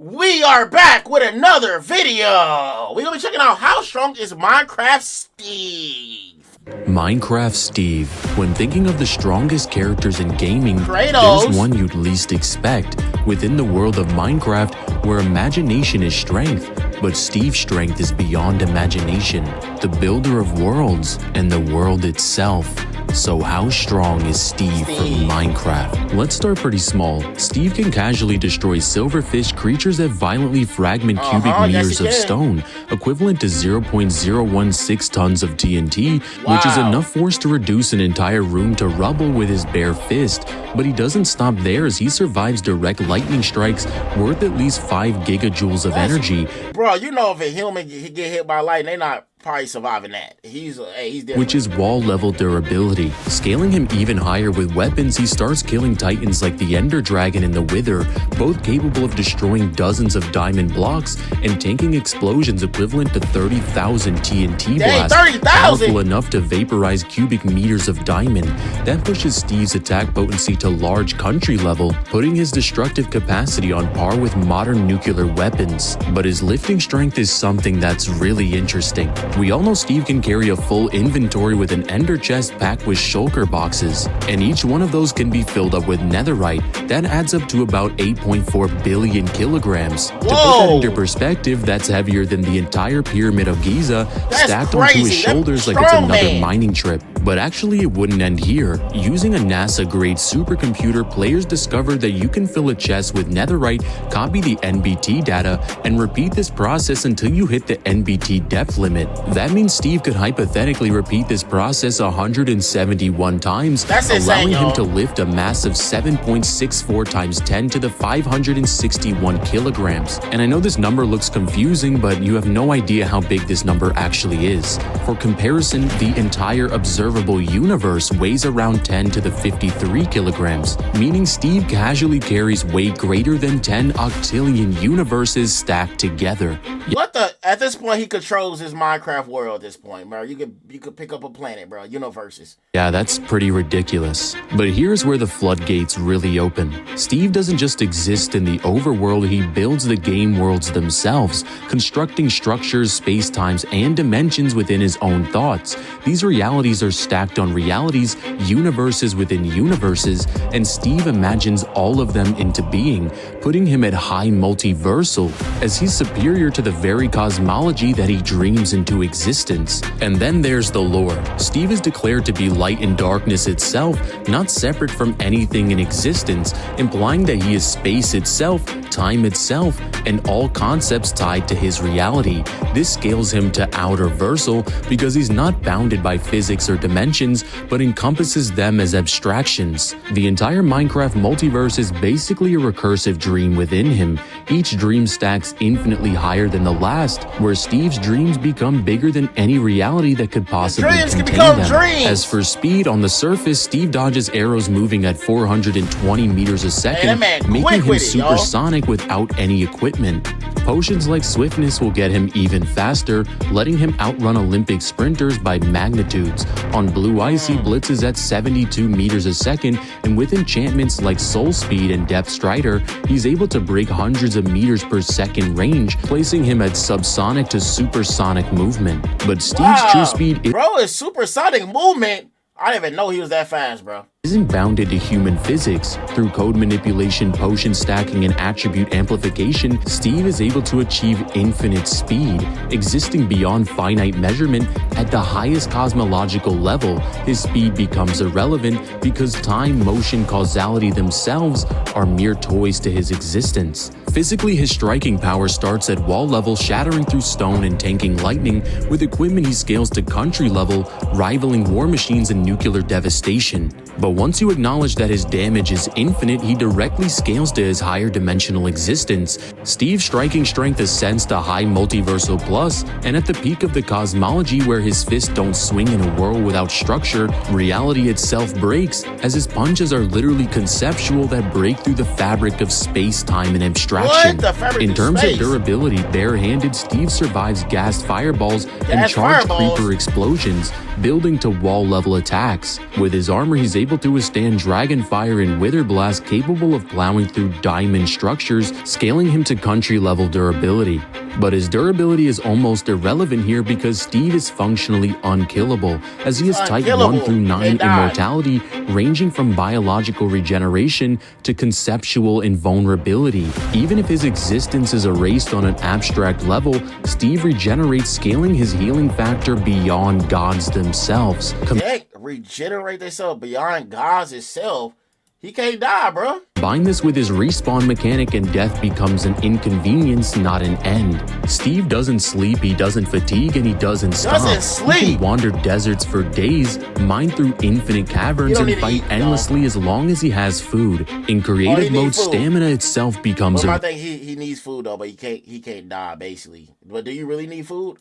We are back with another video. We're gonna be checking out how strong is Minecraft Steve. Minecraft Steve. When thinking of the strongest characters in gaming, Kratos. there's one you'd least expect. Within the world of Minecraft, where imagination is strength, but Steve's strength is beyond imagination, the builder of worlds and the world itself. So how strong is Steve from Minecraft? Let's start pretty small. Steve can casually destroy silverfish creatures that violently fragment cubic meters of stone, equivalent to 0.016 tons of TNT, which is enough force to reduce an entire room to rubble with his bare fist. But he doesn't stop there, as he survives direct lightning strikes worth at least 5 gigajoules of energy. Bro, you know if a human get hit by lightning, they not probably surviving that. He's different. Which is wall level durability. Scaling him even higher with weapons, he starts killing titans like the Ender Dragon and the Wither, both capable of destroying dozens of diamond blocks and tanking explosions equivalent to 30,000 TNT blasts, 30,000! powerful enough to vaporize cubic meters of diamond. That pushes Steve's attack potency to large country level, putting his destructive capacity on par with modern nuclear weapons. But his lifting strength is something that's really interesting. We all know Steve can carry a full inventory with an ender chest packed with shulker boxes, and each one of those can be filled up with netherite. That adds up to about 8.4 billion kilograms. Whoa. To put that into perspective, that's heavier than the entire Pyramid of Giza stacked onto his shoulders like it's another mining trip. But actually, it wouldn't end here. Using a NASA-grade supercomputer, players discovered that you can fill a chest with netherite, copy the NBT data, and repeat this process until you hit the NBT depth limit. That means Steve could hypothetically repeat this process 171 times, allowing him to lift a massive 7.64 times 10 to the 561 kilograms. And I know this number looks confusing, but you have no idea how big this number actually is. For comparison, the entire observable universe weighs around 10 to the 53 kilograms, meaning Steve casually carries weight greater than 10 octillion universes stacked together. What the? At this point, he controls his Minecraft world. At this point, bro, you could pick up a planet, bro. Universes. Yeah, that's pretty ridiculous. But here's where the floodgates really open. Steve doesn't just exist in the overworld, he builds the game worlds themselves, constructing structures, space-times, and dimensions within his own thoughts. These realities are stacked on realities, universes within universes, and Steve imagines all of them into being, putting him at high multiversal, as he's superior to the very cosmology that he dreams into existence. And then there's the lore. Steve is declared to be light and darkness itself, not separate from anything in existence, implying that he is space itself, time itself, and all concepts tied to his reality. This scales him to outer versal because he's not bounded by physics or dimensions, but encompasses them as abstractions. The entire Minecraft multiverse is basically a recursive dream within him. Each dream stacks infinitely higher than the last, where Steve's dreams become bigger than any reality that could possibly contain them. As for speed, on the surface, Steve dodges arrows moving at 420 meters a second, making him supersonic without any equipment. Potions like swiftness will get him even faster, letting him outrun Olympic sprinters by magnitudes. On blue ice, he blitzes at 72 meters a second, and with enchantments like soul speed and depth strider, he's able to break hundreds of meters per second range, placing him at subsonic to supersonic movement. But Steve's true speed is supersonic movement. I didn't even know he was that fast, bro. Isn't bounded to human physics. Through code manipulation, potion stacking, and attribute amplification, Steve is able to achieve infinite speed. Existing beyond finite measurement, at the highest cosmological level, his speed becomes irrelevant because time, motion, causality themselves are mere toys to his existence. Physically, his striking power starts at wall level, shattering through stone and tanking lightning. With equipment, he scales to country level, rivaling war machines and nuclear devastation. But once you acknowledge that his damage is infinite, he directly scales to his higher dimensional existence. Steve's striking strength ascends to high multiversal plus, and at the peak of the cosmology where his fists don't swing in a whirl without structure, reality itself breaks, as his punches are literally conceptual that break through the fabric of space, time, and abstraction. In terms of durability, barehanded, Steve survives gassed fireballs and charged creeper explosions, building to wall-level attacks. With his armor, he's able built to withstand dragon fire and wither blast, capable of plowing through diamond structures, scaling him to country-level durability. But his durability is almost irrelevant here because Steve is functionally unkillable, as he has type 1 through 9 immortality, ranging from biological regeneration to conceptual invulnerability. Even if his existence is erased on an abstract level, Steve regenerates, scaling his healing factor beyond gods themselves. Regenerate themselves beyond gods itself? He can't die, bro. Combine this with his respawn mechanic and death becomes an inconvenience, not an end. Steve doesn't sleep, he doesn't fatigue, and he doesn't stop. He can wander deserts for days, mine through infinite caverns, and fight endlessly as long as he has food. In creative mode, stamina itself becomes I think he needs food though, but he can't die basically. But do you really need food?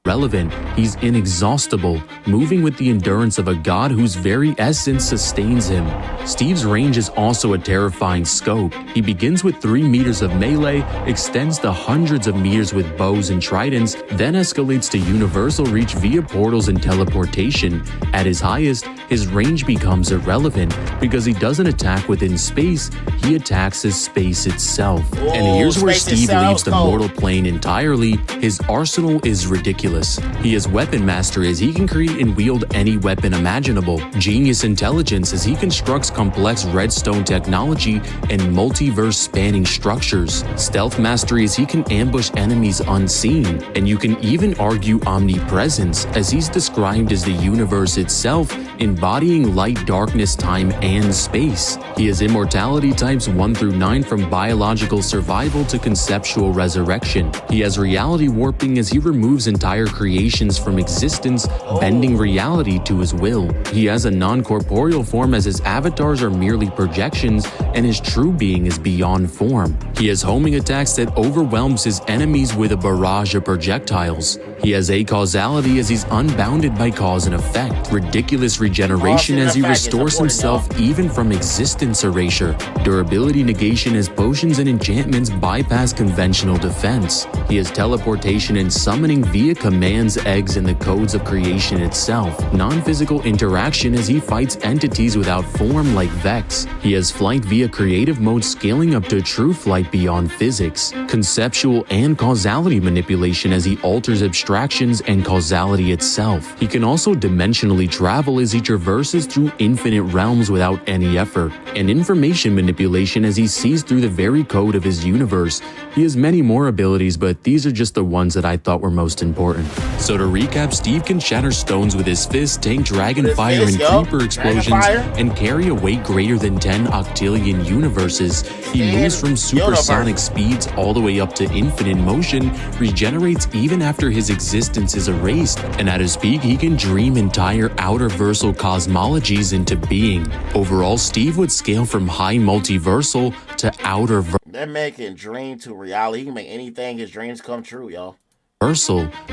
relevant. He's inexhaustible, moving with the endurance of a god whose very essence sustains him. Steve's range is also a terrifying scope. He begins with 3 meters of melee, extends to hundreds of meters with bows and tridents, then escalates to universal reach via portals and teleportation. At his highest, his range becomes irrelevant because he doesn't attack within space, he attacks as space itself. And here's where Steve leaves the mortal plane entirely. His arsenal is ridiculous. He has weapon mastery as he can create and wield any weapon imaginable, genius intelligence as he constructs complex redstone technology and multiverse-spanning structures, stealth mastery as he can ambush enemies unseen, and you can even argue omnipresence as he's described as the universe itself, embodying light, darkness, time, and space. He has immortality types 1 through 9 from biological survival to conceptual resurrection. He has reality warping as he removes entire creations from existence, bending reality to his will. He has a non-corporeal form as his avatars are merely projections and his true being is beyond form. He has homing attacks that overwhelms his enemies with a barrage of projectiles. He has acausality as he's unbounded by cause and effect, ridiculous regeneration as he restores himself even from existence erasure, durability negation as potions and enchantments bypass conventional defense. He has teleportation and summoning via commands, eggs, and the codes of creation itself, non-physical interaction as he fights entities without form like Vex. He has flight via creative mode scaling up to true flight beyond physics, conceptual and causality manipulation as he alters abstractions and causality itself. He can also dimensionally travel as he traverses through infinite realms without any effort, and information manipulation as he sees through the very code of his universe. He has many more abilities, but these are just the ones that I thought were most important. So to recap, Steve can shatter stones with his fist, tank dragon fire and creeper explosions, and carry a weight greater than 10 octillion universes. He moves from supersonic speeds all the way up to infinite motion, regenerates even after his existence is erased, and at his peak he can dream entire outerversal cosmologies into being. Overall, Steve would scale from high multiversal to outer that man can dream to reality. He can make anything his dreams come true, y'all.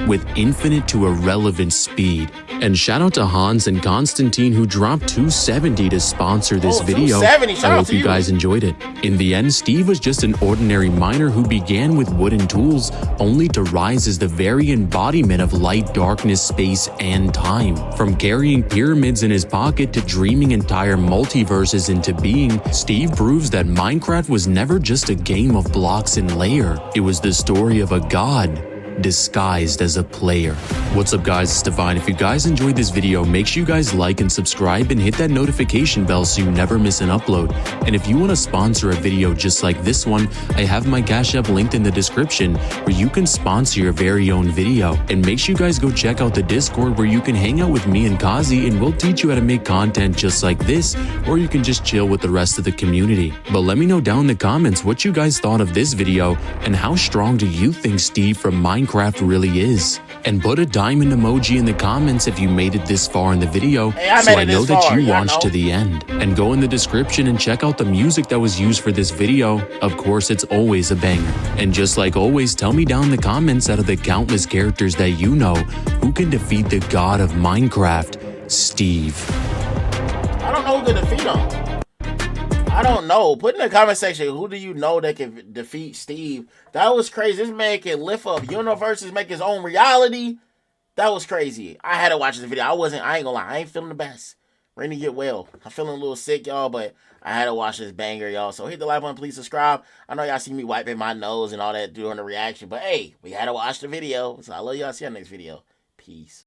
With infinite to irrelevant speed. And shout out to Hans and Constantine who dropped $270 to sponsor this video. I hope you guys enjoyed it. In the end, Steve was just an ordinary miner who began with wooden tools only to rise as the very embodiment of light, darkness, space, and time. From carrying pyramids in his pocket to dreaming entire multiverses into being, Steve proves that Minecraft was never just a game of blocks and layer. It was the story of a god disguised as a player. What's up guys, it's Divine. If you guys enjoyed this video, make sure you guys like and subscribe and hit that notification bell so you never miss an upload. And if you want to sponsor a video just like this one, I have my Cash App linked in the description where you can sponsor your very own video. And make sure you guys go check out the Discord where you can hang out with me and Kazi and we'll teach you how to make content just like this, or you can just chill with the rest of the community. But let me know down in the comments what you guys thought of this video and how strong do you think Steve from Minecraft really is. And put a diamond emoji in the comments if you made it this far in the video, so I know that you watched to the end. And go in the description and check out the music that was used for this video. Of course, it's always a banger. And just like always, tell me down in the comments out of the countless characters that you know, who can defeat the god of Minecraft, Steve. I don't know who can defeat him. I don't know. Put in the comment section, who do you know that can defeat Steve? That was crazy. This man can lift up universes, make his own reality. That was crazy. I had to watch this video. I ain't gonna lie, I ain't feeling the best. Rainy, get well. I'm feeling a little sick, y'all, but I had to watch this banger, y'all. So hit the like button, please subscribe. I know y'all see me wiping my nose and all that during the reaction, but hey, we had to watch the video. So I love y'all. See y'all next video. Peace.